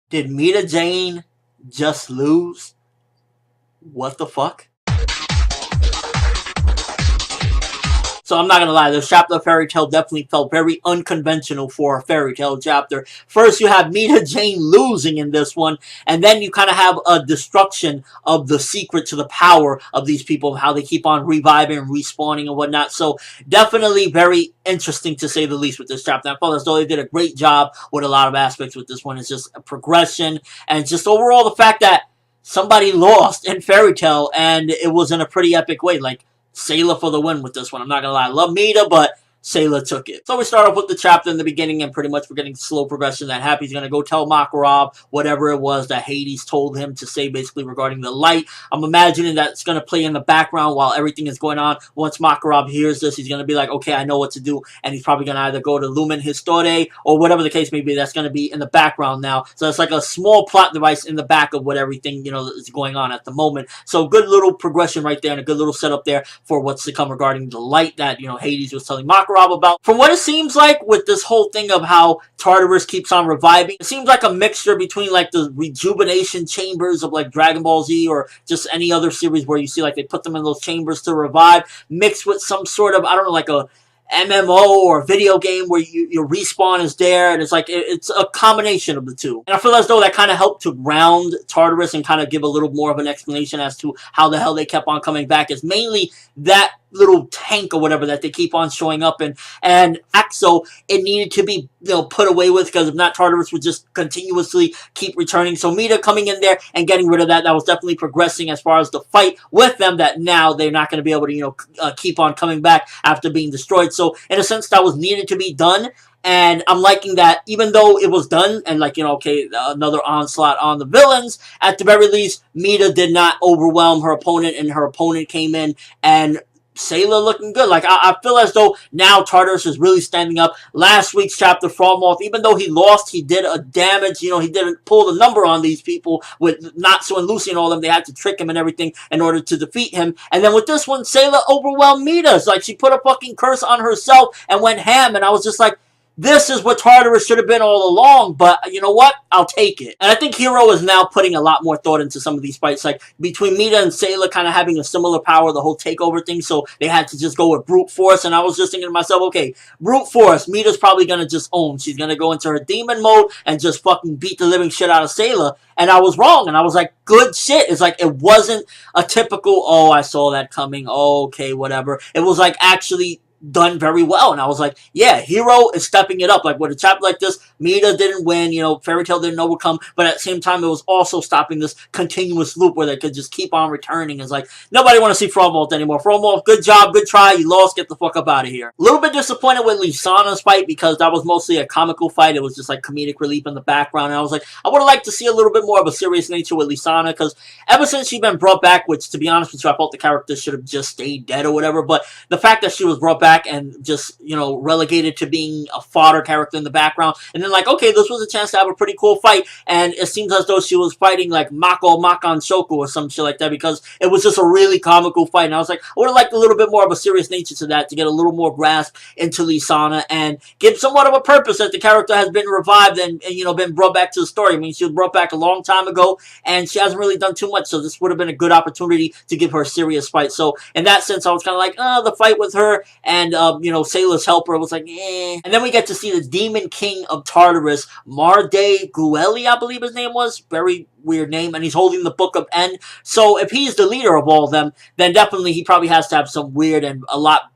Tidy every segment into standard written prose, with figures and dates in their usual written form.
Did Mirajane just lose? What the fuck? So I'm not gonna lie, this chapter of Fairy Tail definitely felt very unconventional for a Fairy Tail chapter. First, you have Mirajane losing in this one, and then you kind of have a destruction of the secret to the power of these people, how they keep on reviving and respawning and whatnot. So definitely very interesting to say the least with this chapter. I felt as though they did a great job with a lot of aspects with this one. It's just a progression, and just overall the fact that somebody lost in Fairy Tail, and it was in a pretty epic way. Like, Sayla for the win with this one. I'm not gonna lie. I love Mita, but Sayla took it. So we start off with the chapter in the beginning, and pretty much we're getting slow progression that Happy's going to go tell Makarov whatever it was that Hades told him to say, basically regarding the light. I'm imagining that it's going to play in the background while everything is going on. Once Makarov hears this, he's going to be like, okay, I know what to do, and he's probably going to either go to Lumen Histore, or whatever the case may be. That's going to be in the background now. So it's like a small plot device in the back of what everything, you know, is going on at the moment. So good little progression right there, and a good little setup there for what's to come regarding the light that, you know, Hades was telling Makarov about. From what it seems like with this whole thing of how Tartarus keeps on reviving, it seems like a mixture between like the rejuvenation chambers of like Dragon Ball Z or just any other series where you see like they put them in those chambers to revive, mixed with some sort of, I don't know, like a MMO or video game where your respawn is there, and it's like it's a combination of the two. And I feel as though that kind of helped to ground Tartarus and kind of give a little more of an explanation as to how the hell they kept on coming back. It's mainly that little tank or whatever that they keep on showing up in, and Axo, it needed to be, you know, put away with, because if not, Tartarus would just continuously keep returning. So Mita coming in there and getting rid of that was definitely progressing as far as the fight with them, that now they're not going to be able to, you know, keep on coming back after being destroyed. So in a sense, that was needed to be done. And I'm liking that, even though it was done, and like, you know, okay, another onslaught on the villains, at the very least, Mita did not overwhelm her opponent, and her opponent came in and Sayla looking good. Like, I feel as though now Tartarus is really standing up. Last week's chapter, Frogmoth, even though he lost, he did a damage. You know, he didn't pull the number on these people with Natsu and Lucy and all of them. They had to trick him and everything in order to defeat him. And then with this one, Sayla overwhelmed Mita. It's like she put a fucking curse on herself and went ham. And I was just like, this is what Tartarus should have been all along, but you know what? I'll take it. And I think Hero is now putting a lot more thought into some of these fights. Like, between Mita and Sayla kind of having a similar power, the whole takeover thing, so they had to just go with brute force. And I was just thinking to myself, okay, brute force, Mita's probably going to just own. She's going to go into her demon mode and just fucking beat the living shit out of Sayla. And I was wrong, and I was like, good shit. It's like, it wasn't a typical, oh, I saw that coming, oh, okay, whatever. It was like actually done very well, and I was like, yeah, Hero is stepping it up. Like, with a chapter like this, Mita didn't win, you know, Fairy Tail didn't overcome, but at the same time, it was also stopping this continuous loop where they could just keep on returning. It's like, nobody want to see Frogmoth anymore. Frogmoth, good job, good try, you lost, get the fuck up out of here. A little bit disappointed with Lisana's fight, because that was mostly a comical fight. It was just like comedic relief in the background, and I was like, I would have liked to see a little bit more of a serious nature with Lisana, because ever since she's been brought back, which, to be honest with you, I felt the character should have just stayed dead or whatever, but the fact that she was brought back and just, you know, relegated to being a fodder character in the background, and then like, okay, this was a chance to have a pretty cool fight, and it seems as though she was fighting like Mako Makan Shoku or some shit like that, because it was just a really comical fight, and I was like, I would have liked a little bit more of a serious nature to that, to get a little more grasp into Lisana, and give somewhat of a purpose that the character has been revived and you know, been brought back to the story. I mean, she was brought back a long time ago, and she hasn't really done too much, so this would have been a good opportunity to give her a serious fight. So in that sense, I was kind of like, the fight with her and you know, Sayla's helper was like, eh. And then we get to see the Demon King of Tartarus, Marde Gueli, I believe his name was. Very weird name. And he's holding the Book of N. So if he's the leader of all of them, then definitely he probably has to have some weird and a lot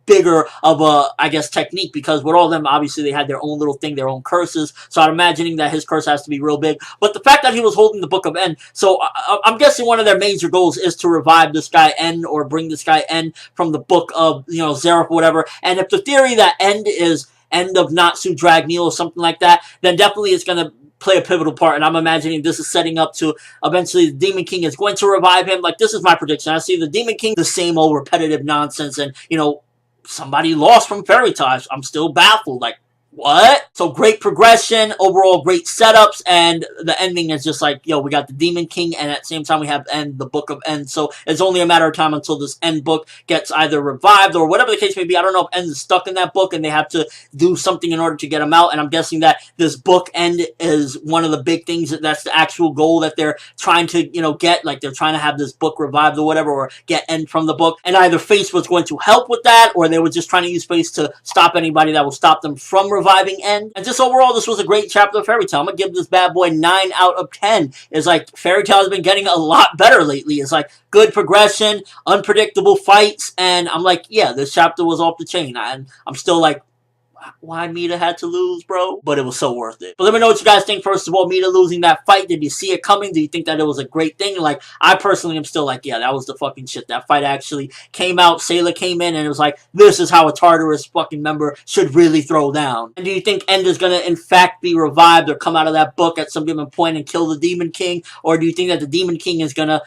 bigger of a, I guess, technique, because with all of them, obviously they had their own little thing, their own curses, so I'm imagining that his curse has to be real big. But the fact that he was holding the Book of N, so I'm guessing one of their major goals is to revive this guy N, or bring this guy N from the Book of, you know, Zeref or whatever. And if the theory that End is End of Natsu Dragneel or something like that, then definitely it's going to play a pivotal part, and I'm imagining this is setting up to eventually the Demon King is going to revive him. Like, this is my prediction. I see the Demon King, the same old repetitive nonsense, and, you know, somebody lost from Fairy Tail. I'm still baffled. Like, what? So great progression, overall great setups, and the ending is just like, yo, we got the Demon King, and at the same time we have End, the Book of End. So it's only a matter of time until this End book gets either revived or whatever the case may be. I don't know if End is stuck in that book and they have to do something in order to get him out. And I'm guessing that this book End is one of the big things, that's the actual goal that they're trying to, get. Like they're trying to have this book revived or whatever, or get End from the book. And either Face was going to help with that, or they were just trying to use Face to stop anybody that will stop them from reviving End. And just overall, this was a great chapter of Fairy Tail. I'm gonna give this bad boy 9 out of 10. It's like Fairy Tail has been getting a lot better lately. It's like good progression, unpredictable fights, and I'm like, yeah, this chapter was off the chain. And I'm still like, why Mita had to lose, bro? But it was so worth it. But let me know what you guys think. First of all, Mita losing that fight. Did you see it coming? Do you think that it was a great thing? Like, I personally am still like, yeah, that was the fucking shit. That fight actually came out. Sayla came in and it was like, this is how a Tartarus fucking member should really throw down. And do you think End is gonna in fact be revived or come out of that book at some given point and kill the Demon King? Or do you think that the Demon King is gonna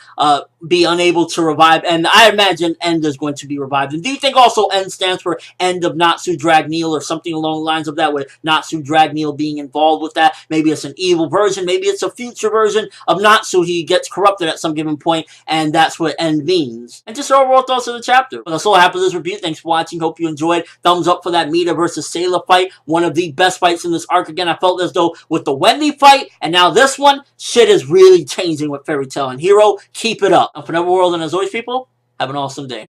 be unable to revive? And I imagine End is going to be revived. And do you think also End stands for End of Natsu Dragneel or something along the lines of that, with Natsu Dragneel being involved with that? Maybe it's an evil version, maybe it's a future version of Natsu. He gets corrupted at some given point, and that's what End means. And just overall thoughts of the chapter. But that's all I have for this review. Thanks for watching. Hope you enjoyed. Thumbs up for that Mita versus Sayla fight. One of the best fights in this arc. Again, I felt as though with the Wendy fight and now this one, shit is really changing with Fairy Tail and Hero. Keep it up. And for Neverworld, and as always, people, have an awesome day.